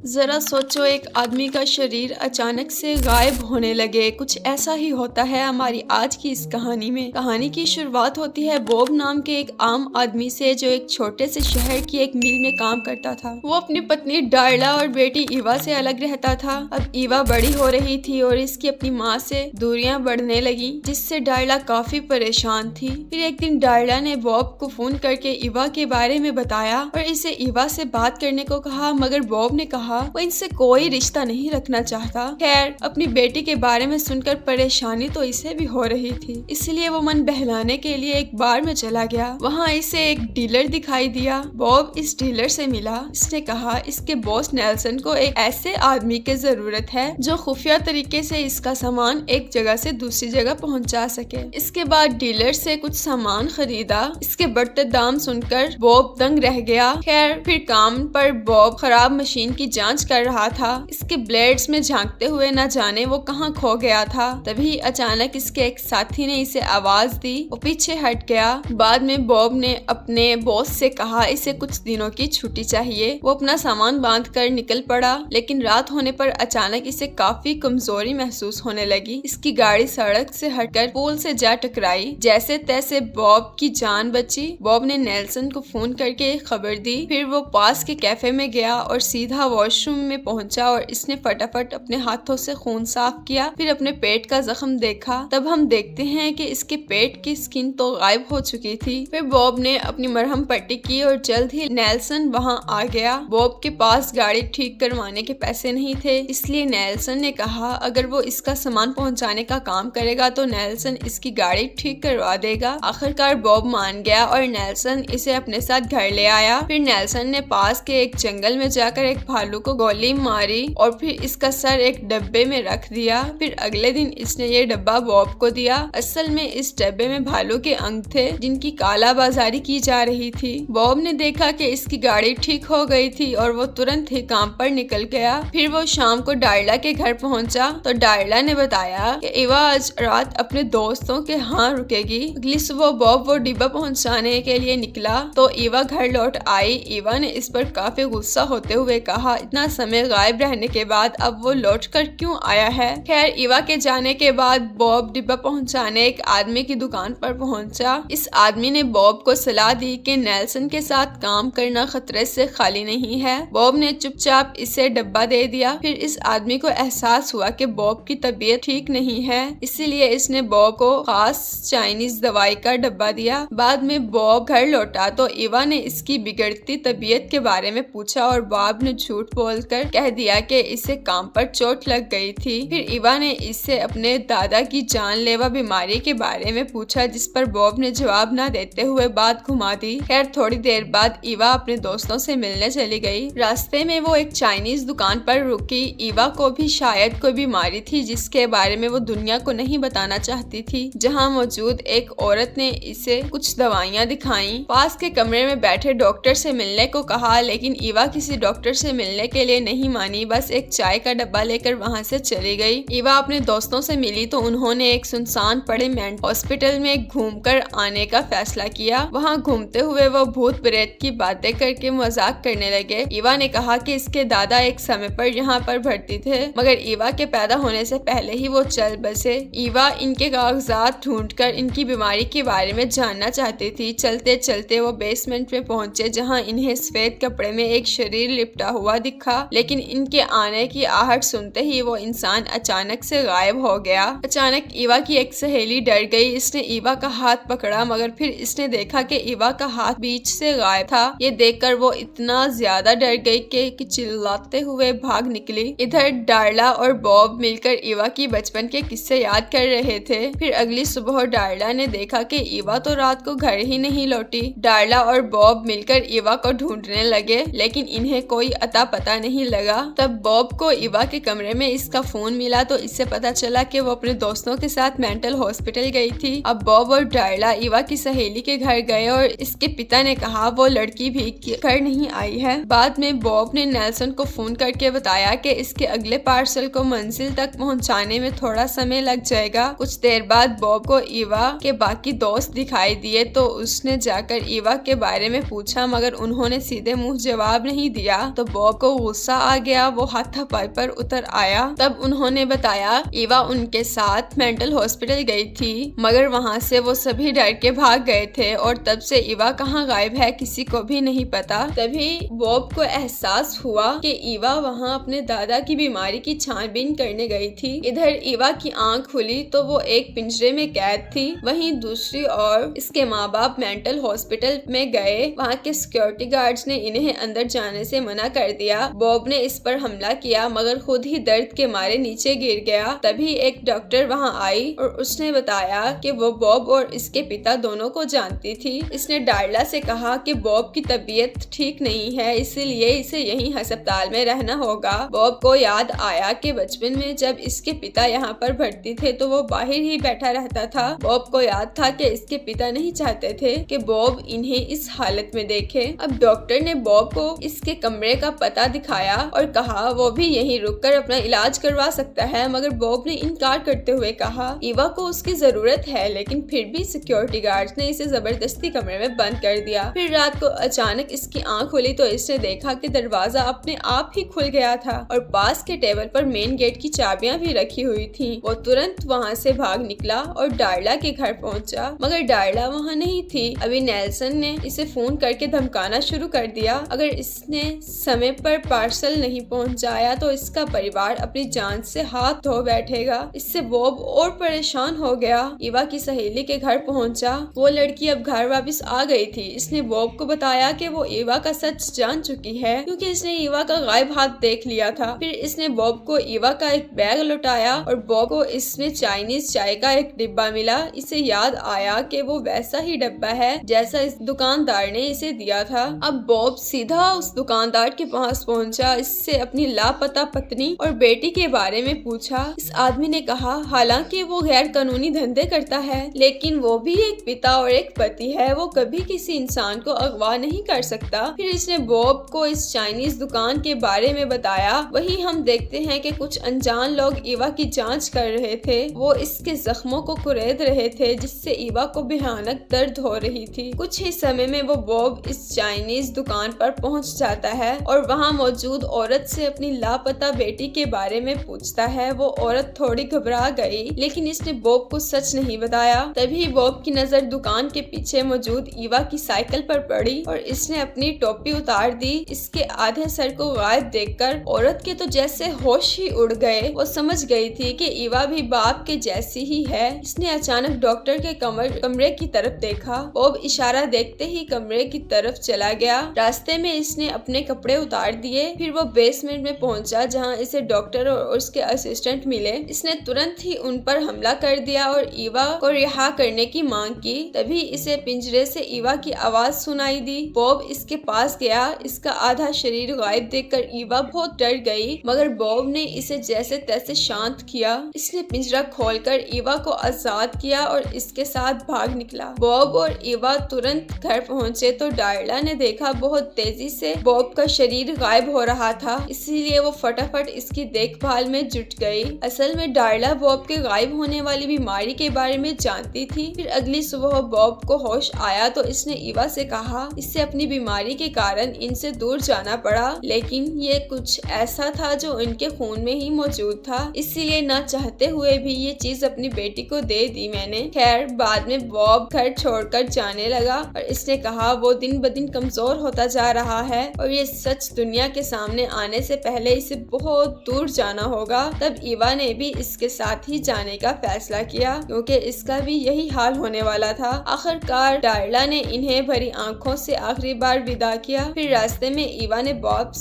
जरा सोचो, एक आदमी का शरीर अचानक से गायब होने लगे। कुछ ऐसा ही होता है हमारी आज की इस कहानी में। कहानी की शुरुआत होती है बॉब नाम के एक आम आदमी से, जो एक छोटे से शहर की एक मिल में काम करता था। वो अपनी पत्नी डार्ला और बेटी ईवा से अलग रहता था। अब ईवा बड़ी हो रही थी और इसकी अपनी माँ से दूरियां बढ़ने लगी, जिससे डार्ला काफी परेशान थी। फिर एक दिन डार्ला ने बॉब को फोन करके ईवा के बारे में बताया और इसे ईवा से बात करने को कहा, मगर बॉब ने कहा वो इनसे कोई रिश्ता नहीं रखना चाहता। खैर, अपनी बेटी के बारे में सुनकर परेशानी तो इसे भी हो रही थी, इसलिए वो मन बहलाने के लिए एक बार में चला गया। वहाँ इसे एक डीलर दिखाई दिया। बॉब इस डीलर से मिला। इसने कहा इसके बॉस नेल्सन को एक ऐसे आदमी की जरूरत है जो खुफिया तरीके से इसका सामान एक जगह से दूसरी जगह पहुँचा सके। इसके बाद डीलर से कुछ सामान खरीदा। इसके बढ़ते दाम सुनकर बॉब दंग रह गया। खैर, फिर काम पर बॉब खराब मशीन की जांच कर रहा था। इसके ब्लेड्स में झांकते हुए न जाने वो कहाँ खो गया था। तभी अचानक इसके एक साथी ने इसे आवाज दी। वो पीछे हट गया। बाद में बॉब ने अपने बॉस से कहा इसे कुछ दिनों की छुट्टी चाहिए। वो अपना सामान बांध कर निकल पड़ा, लेकिन रात होने पर अचानक इसे काफी कमजोरी महसूस होने लगी। इसकी गाड़ी सड़क से हटकर पुल से जा टकराई। जैसे तैसे बॉब की जान बची। बॉब ने नेल्सन को फोन करके खबर दी। फिर वो पास के कैफे में गया और सीधा वॉशरूम में पहुंचा और इसने फटाफट अपने हाथों से खून साफ किया। फिर अपने पेट का जख्म देखा। तब हम देखते हैं कि इसके पेट की स्किन तो गायब हो चुकी थी। फिर बॉब ने अपनी मरहम पट्टी की और जल्द ही नेल्सन वहां आ गया। बॉब के पास गाड़ी ठीक करवाने के पैसे नहीं थे, इसलिए नेल्सन ने कहा अगर वो इसका सामान पहुंचाने का काम करेगा तो नेल्सन इसकी गाड़ी ठीक करवा देगा। आखिरकार बॉब मान गया और नेल्सन इसे अपने साथ घर ले आया। फिर नेल्सन ने पास के एक जंगल में जाकर एक भालू को गोली मारी और फिर इसका सर एक डब्बे में रख दिया। फिर अगले दिन इसने ये डब्बा बॉब को दिया। असल में इस डब्बे में भालू के अंग थे, जिनकी काला बाजारी की जा रही थी। बॉब ने देखा कि इसकी गाड़ी ठीक हो गई थी और वो तुरंत ही काम पर निकल गया। फिर वो शाम को डार्ला के घर पहुंचा तो डार्ला ने बताया कि ईवा आज रात अपने दोस्तों के यहाँ रुकेगी। अगली सुबह बॉब वो डिब्बा पहुंचाने के लिए निकला तो ईवा घर लौट आई। ईवा ने इस पर काफी गुस्सा होते हुए कहा इतना समय गायब रहने के बाद अब वो लौटकर क्यों आया है। खैर, ईवा के जाने के बाद बॉब डिब्बा पहुंचाने एक आदमी की दुकान पर पहुंचा। इस आदमी ने बॉब को सलाह दी कि नेल्सन के साथ काम करना खतरे से खाली नहीं है। बॉब ने चुपचाप इसे डब्बा दे दिया। फिर इस आदमी को एहसास हुआ कि बॉब की तबीयत ठीक नहीं है, इसीलिए इसने बॉब को खास चाइनीज दवाई का डब्बा दिया। बाद में बॉब घर लौटा तो ईवा ने इसकी बिगड़ती तबीयत के बारे में पूछा और बॉब ने झूठ बोलकर कह दिया कि इसे काम पर चोट लग गई थी। फिर ईवा ने इससे अपने दादा की जानलेवा बीमारी के बारे में पूछा, जिस पर बॉब ने जवाब न देते हुए बात घुमा दी। खैर, थोड़ी देर बाद ईवा अपने दोस्तों से मिलने चली गई। रास्ते में वो एक चाइनीज दुकान पर रुकी। ईवा को भी शायद कोई बीमारी थी जिसके बारे में वो दुनिया को नहीं बताना चाहती थी। जहाँ मौजूद एक औरत ने इसे कुछ दवाइयाँ दिखाई। पास के कमरे में बैठे डॉक्टर से मिलने को कहा, लेकिन ईवा किसी डॉक्टर से मिलने के लिए नहीं मानी, बस एक चाय का डब्बा लेकर वहां से चली गई। ईवा अपने दोस्तों से मिली तो उन्होंने एक सुनसान पड़े मेंटल हॉस्पिटल में घूमकर आने का फैसला किया। वहां घूमते हुए वो भूत प्रेत की बातें करके मजाक करने लगे। ईवा ने कहा कि इसके दादा एक समय पर यहाँ पर भर्ती थे, मगर ईवा के पैदा होने से पहले ही वो चल बसे। ईवा इनके कागजात ढूंढकर इनकी बीमारी के बारे में जानना चाहती थी। चलते चलते वो बेसमेंट में पहुंचे, जहाँ इन्हें सफेद कपड़े में एक शरीर लिपटा हुआ दिखा, लेकिन इनके आने की आहट सुनते ही वो इंसान अचानक से गायब हो गया। अचानक ईवा की एक सहेली डर गई। इसने ईवा का हाथ पकड़ा, मगर फिर इसने देखा कि ईवा का हाथ बीच से गायब था। ये देखकर वो इतना ज्यादा डर गई कि चिल्लाते हुए भाग निकली। इधर डार्ला और बॉब मिलकर ईवा की बचपन के किस्से याद कर रहे थे। फिर अगली सुबह डार्ला ने देखा कि ईवा तो रात को घर ही नहीं लौटी। डार्ला और बॉब मिलकर ईवा को ढूंढने लगे, लेकिन इन्हें कोई अता पता नहीं लगा। तब बॉब को ईवा के कमरे में इसका फोन मिला तो इससे पता चला कि वो अपने दोस्तों के साथ मेंटल हॉस्पिटल गई थी। अब बॉब और डार्ला ईवा की सहेली के घर गए और इसके पिता ने कहा वो लड़की भी घर नहीं आई है। बाद में बॉब ने नेल्सन को फोन करके बताया कि इसके अगले पार्सल को मंजिल तक पहुंचाने में थोड़ा समय लग जाएगा। कुछ देर बाद बॉब को ईवा के बाकी दोस्त दिखाई दिए तो उसने जाकर ईवा के बारे में पूछा, मगर उन्होंने सीधे मुंह जवाब नहीं दिया। तो बॉब को को गुस्सा आ गया, वो हाथापाई पर उतर आया। तब उन्होंने बताया ईवा उनके साथ मेंटल हॉस्पिटल गई थी, मगर वहाँ से वो सभी डर के भाग गए थे और तब से ईवा कहाँ गायब है किसी को भी नहीं पता। तभी बॉब को एहसास हुआ कि ईवा वहाँ अपने दादा की बीमारी की छानबीन करने गई थी। इधर ईवा की आंख खुली तो वो एक पिंजरे में कैद थी। वहीं दूसरी ओर इसके माँ बाप मेंटल हॉस्पिटल में गए। वहाँ के सिक्योरिटी गार्ड्स ने इन्हें अंदर जाने से मना कर दिया। बॉब ने इस पर हमला किया मगर खुद ही दर्द के मारे नीचे गिर गया। तभी एक डॉक्टर वहाँ आई और उसने बताया कि वो बॉब और इसके पिता दोनों को जानती थी। इसने डार्ला से कहा कि बॉब की तबीयत ठीक नहीं है, इसीलिए इसे यहीं अस्पताल में रहना होगा। बॉब को याद आया कि बचपन में जब इसके पिता यहाँ पर भर्ती थे तो वो बाहर ही बैठा रहता था। बॉब को याद था कि इसके पिता नहीं चाहते थे कि बॉब इन्हें इस हालत में देखे। अब डॉक्टर ने बॉब को इसके कमरे का पता दिखाया और कहा वो भी यहीं रुककर अपना इलाज करवा सकता है, मगर बॉब ने इनकार करते हुए कहा ईवा को उसकी जरूरत है, लेकिन फिर भी सिक्योरिटी गार्ड्स ने इसे जबरदस्ती कमरे में बंद कर दिया। फिर रात को अचानक इसकी आंख खुली तो इसने देखा कि दरवाजा अपने आप ही खुल गया था और पास के टेबल पर मेन गेट की चाबियां भी रखी हुई थी। वो तुरंत वहाँ से भाग निकला और डार्ला के घर पहुँचा, मगर डार्ला वहाँ नहीं थी। अभी नेल्सन ने इसे फोन करके धमकाना शुरू कर दिया, अगर इसने समय पर पार्सल नहीं पहुँचाया तो इसका परिवार अपनी जान से हाथ धो बैठेगा। इससे बॉब और परेशान हो गया। ईवा की सहेली के घर पहुंचा। वो लड़की अब घर वापस आ गई थी। इसने बॉब को बताया कि वो ईवा का सच जान चुकी है क्योंकि इसने ईवा का गायब हाथ देख लिया था। फिर इसने बॉब को ईवा का एक बैग लौटाया और बॉब को इसमें चाइनीज चाय का एक डिब्बा मिला। इसे याद आया कि वो वैसा ही डब्बा है जैसा इस दुकानदार ने इसे दिया था। अब बॉब सीधा उस दुकानदार के पास पहुंचा। इससे अपनी लापता पत्नी और बेटी के बारे में पूछा। इस आदमी ने कहा हालांकि वो गैर कानूनी धंधे करता है, लेकिन वो भी एक पिता और एक पति है, वो कभी किसी इंसान को अगवा नहीं कर सकता। फिर इसने बॉब को इस चाइनीज दुकान के बारे में बताया। वहीं हम देखते हैं कि कुछ अनजान लोग ईवा की जांच कर रहे थे। वो इसके जख्मों को कुरेद रहे थे जिससे ईवा को भयानक दर्द हो रही थी। कुछ ही समय में वो बॉब इस चाइनीज दुकान पर पहुंच जाता है और वहां मौजूद औरत से अपनी लापता बेटी के बारे में पूछता है। वो औरत थोड़ी घबरा गई, लेकिन इसने बॉब को सच नहीं बताया। तभी बॉब की नजर दुकान के पीछे मौजूद ईवा की साइकिल पर पड़ी और इसने अपनी टोपी उतार दी। इसके आधे सर को गायब देखकर औरत के तो जैसे होश ही उड़ गए। वो समझ गई थी कि ईवा भी बाप के जैसी ही है। इसने अचानक डॉक्टर के कमरे की तरफ देखा। बॉब इशारा देखते ही कमरे की तरफ चला गया। रास्ते में इसने अपने कपड़े उतार दिए। फिर वो बेसमेंट में पहुंचा जहां इसे डॉक्टर और उसके असिस्टेंट मिले। इसने तुरंत ही उन पर हमला कर दिया और ईवा को रिहा करने की मांग की। तभी इसे पिंजरे से ईवा की आवाज सुनाई दी। बॉब इसके पास गया। इसका आधा शरीर गायब देखकर ईवा बहुत डर गई, मगर बॉब ने इसे जैसे तैसे शांत किया। इसने पिंजरा खोलकर ईवा को आजाद किया और इसके साथ भाग निकला। बॉब और ईवा तुरंत घर पहुंचे तो डार्ला ने देखा बहुत तेजी से बॉब का शरीर गायब हो रहा था, इसीलिए वो फटाफट इसकी देखभाल में जुट गई। असल में डार्ला बॉब के गायब होने वाली बीमारी के बारे में जानती थी। फिर अगली सुबह बॉब को होश आया तो इसने ईवा से कहा इससे अपनी बीमारी के कारण इनसे दूर जाना पड़ा, लेकिन ये कुछ ऐसा था जो इनके खून में ही मौजूद था, इसीलिए ना चाहते हुए भी ये चीज अपनी बेटी को दे दी मैंने। खैर बाद में बॉब घर छोड़कर जाने लगा और इसने कहा वो दिन ब दिन कमजोर होता जा रहा है और ये सच दुनिया के सामने आने से पहले इसे बहुत दूर जाना होगा। तब ईवा ने भी इसके साथ ही जाने का फैसला किया क्योंकि इसका भी यही हाल होने वाला था। आखिरकार डार्ला ने इन्हें भरी आंखों से आखिरी बार विदा किया। फिर रास्ते में ईवा ने बॉब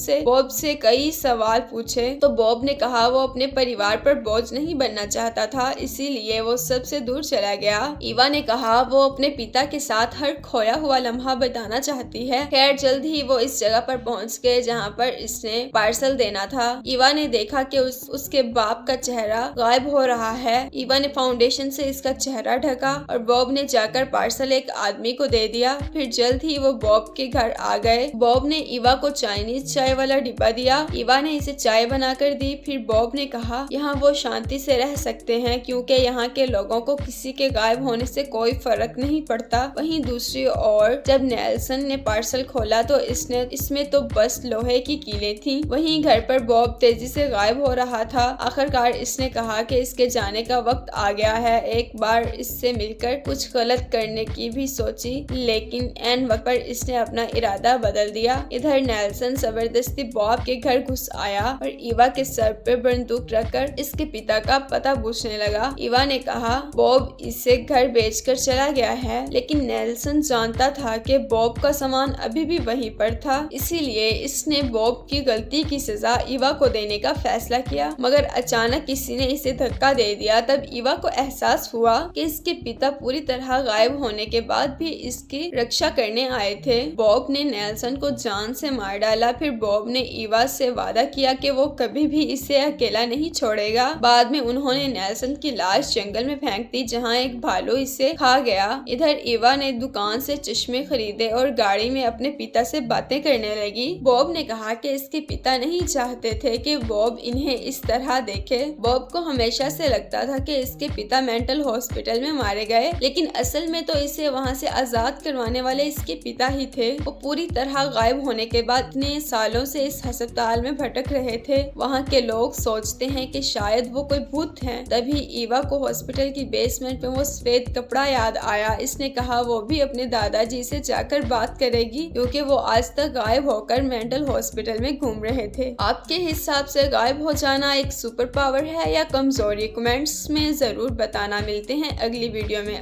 से कई सवाल पूछे तो बॉब ने कहा वो अपने परिवार पर बोझ नहीं बनना चाहता था, इसीलिए वो सबसे दूर चला गया। ईवा ने कहा वो अपने पिता के साथ हर खोया हुआ लम्हा बताना चाहती है। खैर जल्द ही वो इस जगह पर पहुंच गए जहाँ पर इसने पार्सल देना था। ईवा ने देखा कि उसके बाप का चेहरा गायब हो रहा है। ईवा ने फाउंडेशन से इसका चेहरा ढका और बॉब ने जाकर पार्सल एक आदमी को दे दिया। फिर जल्द ही वो बॉब के घर आ गए। बॉब ने ईवा को चाइनीज चाय वाला डिब्बा दिया। ईवा ने इसे चाय बनाकर दी। फिर बॉब ने कहा यहाँ वो शांति से रह सकते हैं क्योंकि यहाँ के लोगों को किसी के गायब होने से कोई फर्क नहीं पड़ता। वहीं दूसरी ओर जब नेल्सन ने पार्सल खोला तो इसमें तो बस लोहे की कीलें थीं। वहीं घर पर बॉब तेजी से गायब हो रहा था। आखिरकार इसने कहा कि इसके जाने का वक्त आ गया है। एक बार इससे मिलकर कुछ गलत करने की भी सोची, लेकिन एन वक्त पर इसने अपना इरादा बदल दिया। इधर नेल्सन जबरदस्ती बॉब के घर घुस आया और ईवा के सर पर बंदूक रखकर इसके पिता का पता पूछने लगा। ईवा ने कहा बॉब इसे घर बेचकर चला गया है, लेकिन नेल्सन जानता था कि बॉब का सामान अभी भी वहीं पर था, इसीलिए इसने बॉब की गलती की सजा ईवा को देने का फैसला किया। मगर अचानक किसी ने इसे धक्का दे दिया। तब ईवा को एहसास हुआ कि इसके पिता पूरी तरह गायब होने के बाद भी इसकी रक्षा करने आए थे। बॉब ने नेल्सन को जान से मार डाला। फिर बॉब ने ईवा से वादा किया कि वो कभी भी इसे अकेला नहीं छोड़ेगा। बाद में उन्होंने नेल्सन की लाश जंगल में फेंक दी, जहाँ एक भालू इसे खा गया। इधर ईवा ने दुकान से चश्मे खरीदे और गाड़ी में अपने पिता से बातें करने लगी। बॉब ने कहा कि इसके पिता नहीं चाहते थे कि बॉब इन्हें इस तरह देखे। बॉब को हमेशा से लगता था कि इसके पिता मेंटल हॉस्पिटल में मारे गए, लेकिन असल में तो इसे वहां से आजाद करवाने वाले इसके पिता ही थे। वो पूरी तरह गायब होने के बाद इतने सालों से इस अस्पताल में भटक रहे थे। वहाँ के लोग सोचते हैं कि शायद वो कोई भूत है। तभी ईवा को हॉस्पिटल की बेसमेंट में वो सफेद कपड़ा याद आया। इसने कहा वो भी अपने दादाजी से जाकर बात करेगी, क्योंकि वो आज तक गायब होकर मेंटल हॉस्पिटल में घूम रहे थे। आपके हिसाब से गायब हो जाना एक सुपर पावर है या कमजोरी? कमेंट्स में जरूर बताना। मिलते हैं अगली वीडियो में।